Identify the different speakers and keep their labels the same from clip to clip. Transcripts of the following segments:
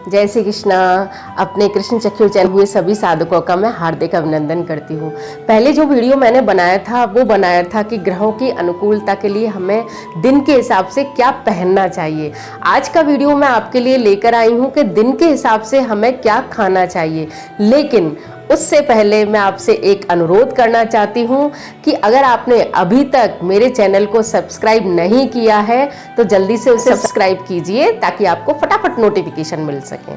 Speaker 1: जय श्री कृष्णा। अपने कृष्ण चक्र चैनल हुए सभी साधकों का मैं हार्दिक अभिनंदन करती हूँ। पहले जो वीडियो मैंने बनाया था वो बनाया था कि ग्रहों की अनुकूलता के लिए हमें दिन के हिसाब से क्या पहनना चाहिए। आज का वीडियो मैं आपके लिए लेकर आई हूँ कि दिन के हिसाब से हमें क्या खाना चाहिए। लेकिन उससे पहले मैं आपसे एक अनुरोध करना चाहती हूँ कि अगर आपने अभी तक मेरे चैनल को सब्सक्राइब नहीं किया है तो जल्दी से उसे सब्सक्राइब कीजिए ताकि आपको फटाफट नोटिफिकेशन मिल सके।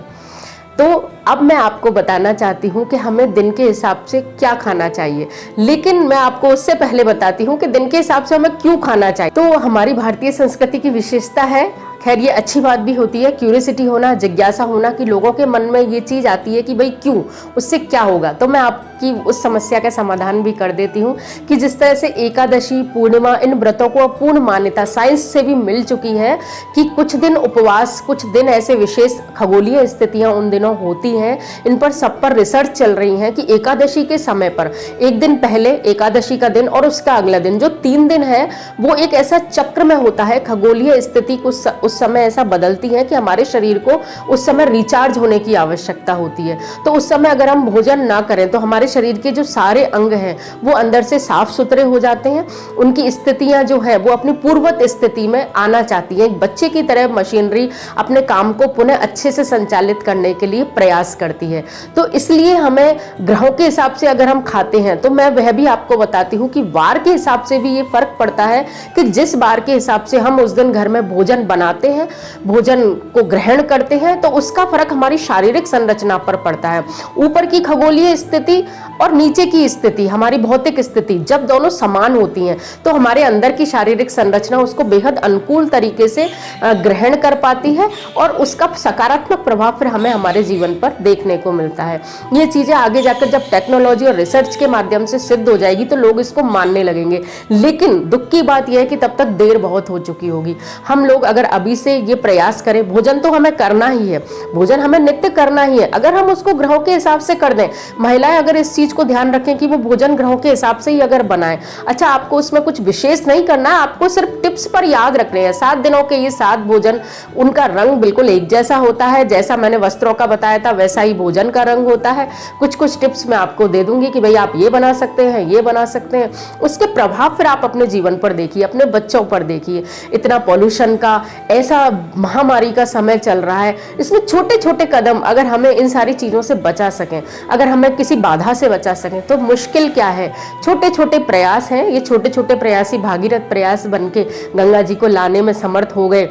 Speaker 1: तो अब मैं आपको बताना चाहती हूँ कि हमें दिन के हिसाब से क्या खाना चाहिए, लेकिन मैं आपको उससे पहले बताती हूँ कि दिन के हिसाब से हमें क्यों खाना चाहिए। तो हमारी भारतीय संस्कृति की विशेषता है, खैर ये अच्छी बात भी होती है, क्यूरियोसिटी होना, जिज्ञासा होना कि लोगों के मन में ये चीज़ आती है कि भाई क्यों, उससे क्या होगा। तो मैं आपकी उस समस्या का समाधान भी कर देती हूँ कि जिस तरह से एकादशी, पूर्णिमा, इन व्रतों को पूर्ण मान्यता साइंस से भी मिल चुकी है कि कुछ दिन उपवास, कुछ दिन ऐसे विशेष खगोलीय स्थितियाँ उन दिनों होती हैं, इन पर सब पर रिसर्च चल रही है कि एकादशी के समय पर एक दिन पहले एकादशी का दिन और उसका अगला दिन जो 3 दिन है वो एक ऐसा चक्र में होता है, खगोलीय स्थिति उस समय ऐसा बदलती है कि हमारे शरीर को उस समय रिचार्ज होने की आवश्यकता होती है। तो उस समय अगर हम भोजन ना करें तो हमारे शरीर के जो सारे अंग हैं वो अंदर से साफ सुथरे हो जाते हैं, उनकी स्थितियां जो है वो अपनी पूर्ववत स्थिति में आना चाहती हैं। एक बच्चे की तरह मशीनरी अपने काम को पुनः अच्छे से संचालित करने के लिए प्रयास करती है। तो इसलिए हमें ग्रहों के हिसाब से अगर हम खाते हैं तो मैं वह भी आपको बताती हूँ कि वार के हिसाब से भी ये फर्क पड़ता है कि जिस वार के हिसाब से हम उस दिन घर में भोजन बनाते हैं, भोजन को ग्रहण करते हैं, तो उसका फर्क हमारी शारीरिक संरचना पर पड़ता है। ऊपर की खगोलीय स्थिति और नीचे की स्थिति, हमारी भौतिक स्थिति जब दोनों समान होती हैं तो हमारे अंदर की शारीरिक संरचना उसको बेहद अनुकूल तरीके से ग्रहण कर पाती है और उसका सकारात्मक प्रभाव फिर हमें हमारे जीवन पर देखने को मिलता है। ये चीजें आगे जाकर जब टेक्नोलॉजी और रिसर्च के माध्यम से सिद्ध हो जाएगी तो लोग इसको मानने लगेंगे, लेकिन दुख की बात यह है कि तब तक देर बहुत हो चुकी होगी। हम लोग अगर अभी से ये प्रयास करें, भोजन तो हमें करना ही है, भोजन हमें नित्य करना ही है, अगर हम उसको ग्रहों के हिसाब से कर दें, महिलाएं अगर इस चीज को ध्यान रखें कि वो भोजन ग्रहों के हिसाब से ही अगर बनाएं। अच्छा, आपको उसमें कुछ विशेष नहीं करना है, आपको सिर्फ टिप्स पर याद रखने हैं। 7 दिनों के ये 7 भोजन, उनका रंग बिल्कुल एक जैसा होता है, जैसा मैंने वस्त्रों का बताया था वैसा ही भोजन का रंग होता है। कुछ टिप्स मैं आपको दे दूंगी कि भाई आप ये बना सकते हैं, ये बना सकते हैं। उसके प्रभाव फिर आप अपने जीवन पर देखिए, अपने बच्चों पर देखिए। इतना पॉल्यूशन का, ऐसा महामारी का समय चल रहा है, इसमें छोटे छोटे कदम अगर हमें इन सारी चीजों से बचा सकें, अगर हमें किसी बाधा से बचा सकें तो मुश्किल क्या है। छोटे छोटे प्रयास हैं, ये छोटे छोटे प्रयासी भागीरथ प्रयास बनके गंगा जी को लाने में समर्थ हो गए,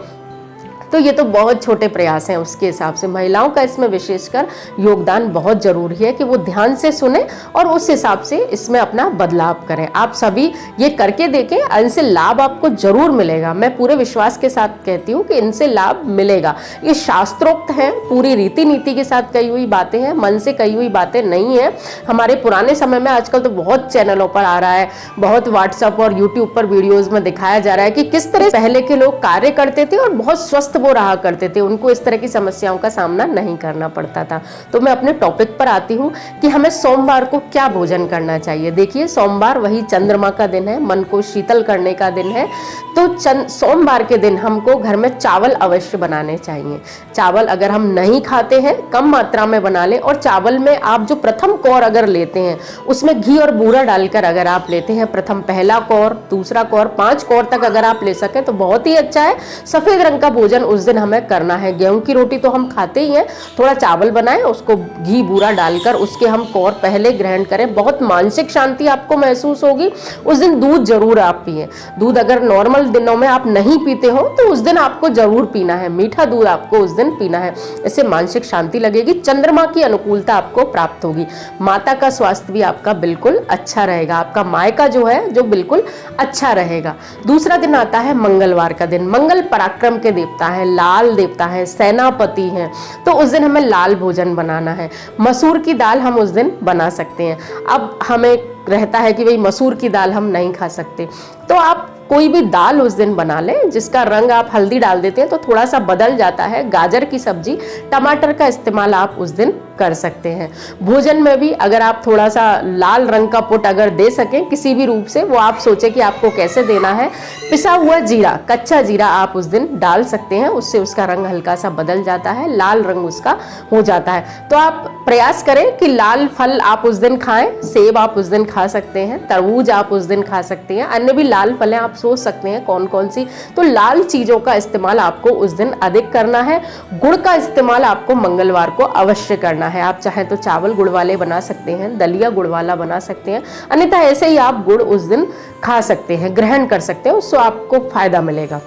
Speaker 1: तो ये तो बहुत छोटे प्रयास हैं। उसके हिसाब से महिलाओं का इसमें विशेषकर योगदान बहुत जरूरी है कि वो ध्यान से सुने और उस हिसाब से इसमें अपना बदलाव करें। आप सभी ये करके देखें, इनसे लाभ आपको जरूर मिलेगा। मैं पूरे विश्वास के साथ कहती हूँ कि इनसे लाभ मिलेगा। ये शास्त्रोक्त हैं, पूरी रीति नीति के साथ कही हुई बातें हैं, मन से कही हुई बातें नहीं है। हमारे पुराने समय में, आजकल तो बहुत चैनलों पर आ रहा है, बहुत व्हाट्सएप और यूट्यूब पर वीडियोज में दिखाया जा रहा है कि किस तरह पहले के लोग कार्य करते थे और बहुत स्वस्थ वो रहा करते थे, उनको इस तरह की समस्याओं का सामना नहीं करना पड़ता था। तो मैं अपने टॉपिक पर आती हूँ कि हमें सोमवार को क्या भोजन करना चाहिए। देखिए, सोमवार वही चंद्रमा का दिन है, मन को शीतल करने का दिन है। तो सोमवार के दिन हमको घर में चावल अवश्य बनाने चाहिए। चावल अगर हम नहीं खाते हैं, कम मात्रा में बना लें। और चावल में आप जो प्रथम कौर अगर लेते हैं उसमें घी और बूरा डालकर अगर आप लेते हैं, प्रथम पहला कौर, दूसरा कौर, 5 कौर तक अगर आप ले सकें तो बहुत ही अच्छा है। सफेद रंग का भोजन उस दिन हमें करना है। गेहूं की रोटी तो हम खाते ही हैं, थोड़ा चावल बनाएं, उसको घी बूरा डालकर उसके हम कौर पहले ग्रहण करें। बहुत मानसिक शांति आपको महसूस होगी। उस दिन दूध जरूर आप पिए। दूध अगर नॉर्मल दिनों में आप नहीं पीते हो तो उस दिन आपको जरूर पीना है, मीठा दूध आपको उस दिन पीना है। इससे मानसिक शांति लगेगी, चंद्रमा की अनुकूलता आपको प्राप्त होगी, माता का स्वास्थ्य भी आपका बिल्कुल अच्छा रहेगा, आपका मायका जो है जो बिल्कुल अच्छा रहेगा। दूसरा दिन आता है मंगलवार का दिन। मंगल पराक्रम के देवता है, लाल देवता है, सेनापति हैं, तो उस दिन हमें लाल भोजन बनाना है। मसूर की दाल हम उस दिन बना सकते हैं। अब हमें रहता है कि भाई मसूर की दाल हम नहीं खा सकते, तो आप कोई भी दाल उस दिन बना लें जिसका रंग आप हल्दी डाल देते हैं तो थोड़ा सा बदल जाता है। गाजर की सब्जी, टमाटर का इस्तेमाल आप उस दिन कर सकते हैं। भोजन में भी अगर आप थोड़ा सा लाल रंग का पुट अगर दे सकें किसी भी रूप से, वो आप सोचें कि आपको कैसे देना है। पिसा हुआ जीरा, कच्चा जीरा आप उस दिन डाल सकते हैं, उससे उसका रंग हल्का सा बदल जाता है, लाल रंग उसका हो जाता है। तो आप प्रयास करें कि लाल फल आप उस दिन खाएं। सेब आप उस दिन खा सकते हैं, तरबूज आप उस दिन खा सकते हैं, अन्य भी लाल फलें आप सोच सकते हैं कौन कौन सी। तो लाल चीजों का इस्तेमाल आपको उस दिन अधिक करना है। गुड़ का इस्तेमाल आपको मंगलवार को अवश्य करना है। आप चाहें तो चावल गुड़ वाले बना सकते हैं, दलिया गुड़ वाला बना सकते हैं, अन्यथा ऐसे ही आप गुड़ उस दिन खा सकते हैं, ग्रहण कर सकते हैं, उससे आपको फायदा मिलेगा।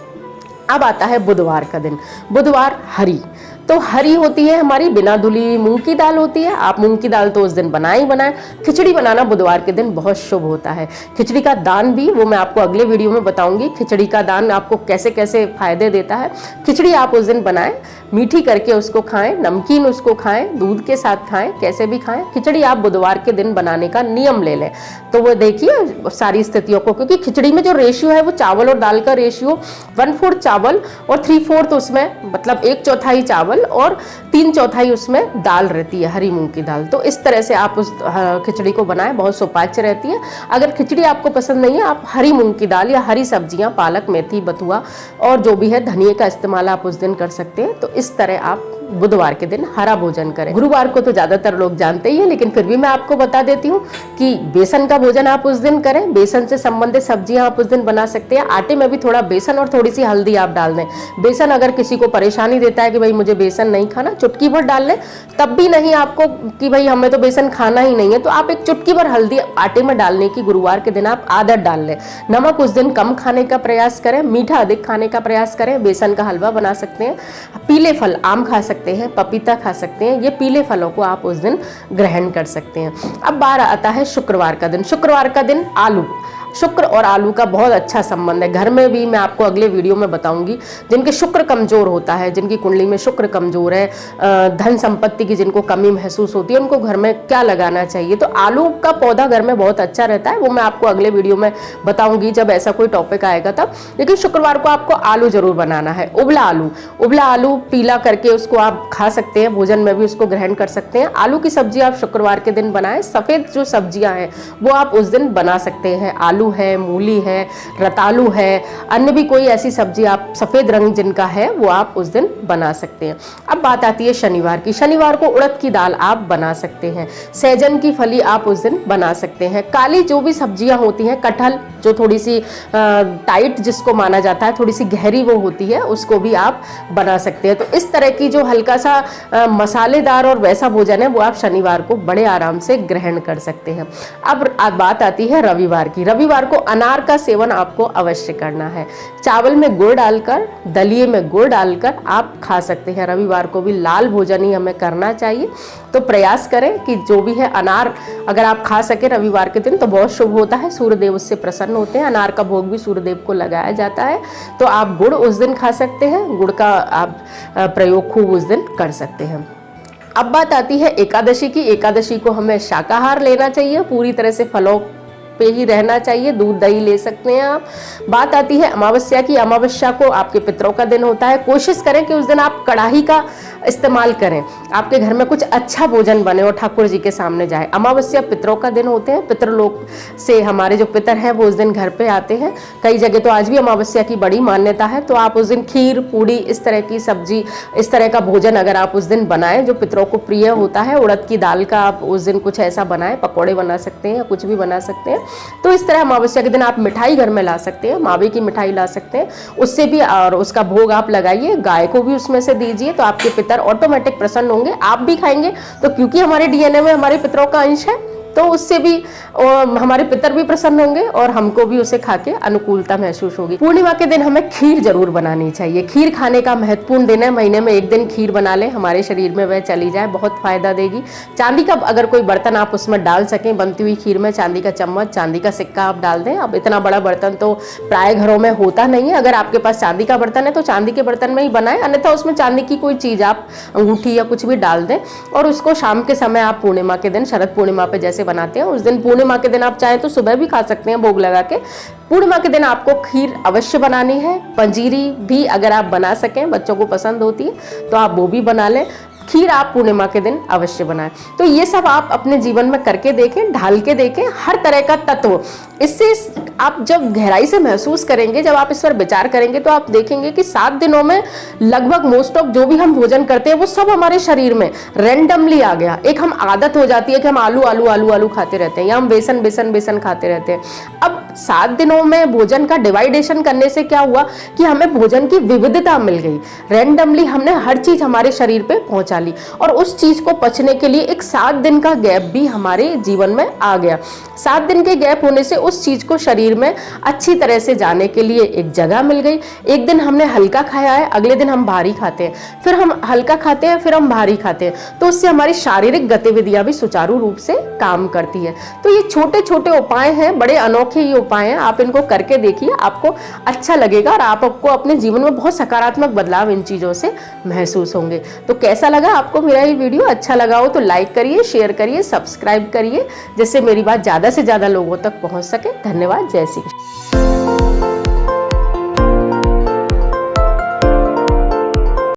Speaker 1: अब आता है बुधवार का दिन। बुधवार हरी, तो हरी होती है हमारी बिना धुली हुई मूंग की दाल होती है। आप मूंग की दाल तो उस दिन बनाए ही बनाए। खिचड़ी बनाना बुधवार के दिन बहुत शुभ होता है। खिचड़ी का दान भी वो मैं आपको अगले वीडियो में बताऊंगी, खिचड़ी का दान आपको कैसे कैसे फायदे देता है। खिचड़ी आप उस दिन बनाएं, मीठी करके उसको खाएं, नमकीन उसको खाएं, दूध के साथ खाएं, कैसे भी खाएं। खिचड़ी आप बुधवार के दिन बनाने का नियम ले लें तो वो देखिए सारी स्थितियों को, क्योंकि खिचड़ी में जो रेशियो है वो चावल और दाल का रेशियो 1/4 चावल और 3/4 उसमें, मतलब 1/4 चावल और 3/4 उसमें दाल रहती है, हरी मूंग की दाल। तो इस तरह से आप उस खिचड़ी को बनाएं, बहुत सुपाच्य रहती है। अगर खिचड़ी आपको पसंद नहीं है, आप हरी मूंग की दाल या हरी सब्जियां, पालक, मेथी, बथुआ और जो भी है धनिए का इस्तेमाल आप उस दिन कर सकते हैं। तो इस तरह आप बुधवार के दिन हरा भोजन करें। गुरुवार को तो ज्यादातर लोग जानते ही हैं, लेकिन फिर भी मैं आपको बता देती हूँ कि बेसन का भोजन आप उस दिन करें। बेसन से संबंधित सब्जियां आप उस दिन बना सकते हैं। आटे में भी थोड़ा बेसन और थोड़ी सी हल्दी आप डाल दें। बेसन अगर किसी को परेशानी देता है कि भाई मुझे बेसन नहीं खाना, चुटकी भर डाल लें। तब भी नहीं आपको कि भाई हमें तो बेसन खाना ही नहीं है, तो आप एक चुटकी भर हल्दी आटे में डालने की गुरुवार के दिन आप आदत डाल लें। नमक उस दिन कम खाने का प्रयास करें, मीठा अधिक खाने का प्रयास करें। बेसन का हलवा बना सकते हैं। पीले फल, आम खा सकते हैं, पपीता खा सकते हैं। ये पीले फलों को आप उस दिन ग्रहण कर सकते हैं। अब बार आता है शुक्रवार का दिन। शुक्रवार का दिन आलू, शुक्र और आलू का बहुत अच्छा संबंध है। घर में भी मैं आपको अगले वीडियो में बताऊंगी, जिनके शुक्र कमजोर होता है, जिनकी कुंडली में शुक्र कमजोर है, धन संपत्ति की जिनको कमी महसूस होती है, उनको घर में क्या लगाना चाहिए। तो आलू का पौधा घर में बहुत अच्छा रहता है, वो मैं आपको अगले वीडियो में बताऊंगी जब ऐसा कोई टॉपिक आएगा तब। लेकिन शुक्रवार को आपको आलू जरूर बनाना है। उबला आलू, उबला आलू पीला करके उसको आप खा सकते हैं, भोजन में भी उसको ग्रहण कर सकते हैं। आलू की सब्जी आप शुक्रवार के दिन बनाएं। सफेद जो सब्जियां हैं वो आप उस दिन बना सकते हैं। आलू है, मूली है, रतालू है, अन्य भी कोई ऐसी सब्जी आप सफेद रंग जिनका है वो आप उस दिन बना सकते हैं। अब बात आती है शनिवार की। शनिवार को उड़द की दाल आप बना सकते हैं। सहजन की फली आप उस दिन बना सकते हैं। काली जो भी सब्जियां होती हैं, कटहल जो थोड़ी सी टाइट जिसको माना जाता है, थोड़ी सी गहरी वो होती है, उसको भी आप बना सकते हैं। तो इस तरह की जो हल्का सा मसालेदार और वैसा भोजन है वो आप शनिवार को बड़े आराम से ग्रहण कर सकते हैं। अब बात आती है रविवार की। रविवार को अनार का सेवन आपको अवश्य करना है। चावल में गुड़ डालकर, दलिए में गुड़ डालकर आप खा सकते हैं। रविवार को भी लाल भोजन ही हमें करना चाहिए। तो प्रयास करें कि जो भी है अनार अगर आप खा सके रविवार के दिन तो बहुत शुभ होता है, सूर्यदेव उससे प्रसन्न होते हैं। अनार का भोग भी सूर्यदेव को लगाया जाता है। तो आप गुड़ उस दिन खा सकते हैं, गुड़ का आप प्रयोग खूब उस दिन कर सकते हैं। अब बात आती है एकादशी की। एकादशी को हमें शाकाहार लेना चाहिए, पूरी तरह से फलों पे ही रहना चाहिए, दूध दही ले सकते हैं आप। बात आती है अमावस्या की। अमावस्या को आपके पितरों का दिन होता है। कोशिश करें कि उस दिन आप कढ़ाई का इस्तेमाल करें, आपके घर में कुछ अच्छा भोजन बने और ठाकुर जी के सामने जाए। अमावस्या पितरों का दिन होते हैं। पितृलोक से हमारे जो पितर हैं वो उस दिन घर पे आते हैं। कई जगह तो आज भी अमावस्या की बड़ी मान्यता है। तो आप उस दिन खीर, पूड़ी, इस तरह की सब्जी, इस तरह का भोजन अगर आप उस दिन बनाएं जो पितरों को प्रिय होता है। उड़द की दाल का आप उस दिन कुछ ऐसा बनाएं, पकौड़े बना सकते हैं या कुछ भी बना सकते हैं। तो इस तरह अमावस्या के दिन आप मिठाई घर में ला सकते हैं, मावे की मिठाई ला सकते हैं, उससे भी और उसका भोग आप लगाइए, गाय को भी उसमें से दीजिए। तो आपके पितर ऑटोमेटिक प्रसन्न होंगे, आप भी खाएंगे। तो क्योंकि हमारे डीएनए में हमारे पितरों का अंश है तो उससे भी हमारे पितर भी प्रसन्न होंगे और हमको भी उसे खा के अनुकूलता महसूस होगी। पूर्णिमा के दिन हमें खीर जरूर बनानी चाहिए। खीर खाने का महत्वपूर्ण दिन है। महीने में एक दिन खीर बना लें, हमारे शरीर में वह चली जाए, बहुत फायदा देगी। चांदी का अगर कोई बर्तन आप उसमें डाल सकें बनती हुई खीर में, चांदी का चम्मच, चांदी का सिक्का आप डाल दें। अब इतना बड़ा बर्तन तो प्राय घरों में होता नहीं है। अगर आपके पास चांदी का बर्तन है तो चांदी के बर्तन में ही बनाएं, अन्यथा उसमें चांदी की कोई चीज आप अंगूठी या कुछ भी डाल दें और उसको शाम के समय आप पूर्णिमा के दिन, शरद पूर्णिमा पे जैसे बनाते हैं उस दिन, पूर्णिमा के दिन आप चाहें तो सुबह भी खा सकते हैं भोग लगा के। पूर्णिमा के दिन आपको खीर अवश्य बनानी है। पंजीरी भी अगर आप बना सकें, बच्चों को पसंद होती है तो आप वो भी बना लें। खीर आप पूर्णिमा के दिन अवश्य बनाएं। तो ये सब आप अपने जीवन में करके देखें, ढाल के देखें, हर तरह का तत्व। इससे आप जब गहराई से महसूस करेंगे, जब आप इस पर विचार करेंगे, तो आप देखेंगे कि 7 दिनों में लगभग मोस्ट ऑफ जो भी हम भोजन करते हैं वो सब हमारे शरीर में रैंडमली आ गया। एक हम आदत हो जाती है कि हम आलू आलू आलू आलू खाते रहते हैं, या हम बेसन बेसन बेसन खाते रहते हैं। अब 7 दिनों में भोजन का डिवाइडेशन करने से क्या हुआ कि हमें भोजन की विविधता मिल गई। रैंडमली हमने हर चीज हमारे शरीर पे पहुंचा ली, और उस चीज को पचने के लिए एक 7 दिन का गैप भी हमारे जीवन में आ गया। 7 दिन के गैप होने से उस चीज को शरीर में अच्छी तरह से जाने के लिए एक जगह मिल गई। एक दिन हमने हल्का खाया है, अगले दिन हम भारी खाते हैं, फिर हम हल्का खाते हैं, फिर हम भारी खाते हैं, तो उससे हमारी शारीरिक गतिविधियां भी सुचारू रूप से काम करती है। तो ये छोटे छोटे उपाय हैं, बड़े अनोखे ये उपाय हैं, आप इनको करके देखिए, आपको अच्छा लगेगा और आपको अपने जीवन में बहुत सकारात्मक बदलाव इन चीजों से महसूस होंगे। तो कैसा लगा आपको मेरा ये वीडियो? अच्छा लगा हो तो लाइक करिए, शेयर करिए, सब्सक्राइब करिए, जिससे मेरी बात ज्यादा से ज्यादा लोगों तक पहुंच सके। धन्यवाद। जय श्री कृष्ण।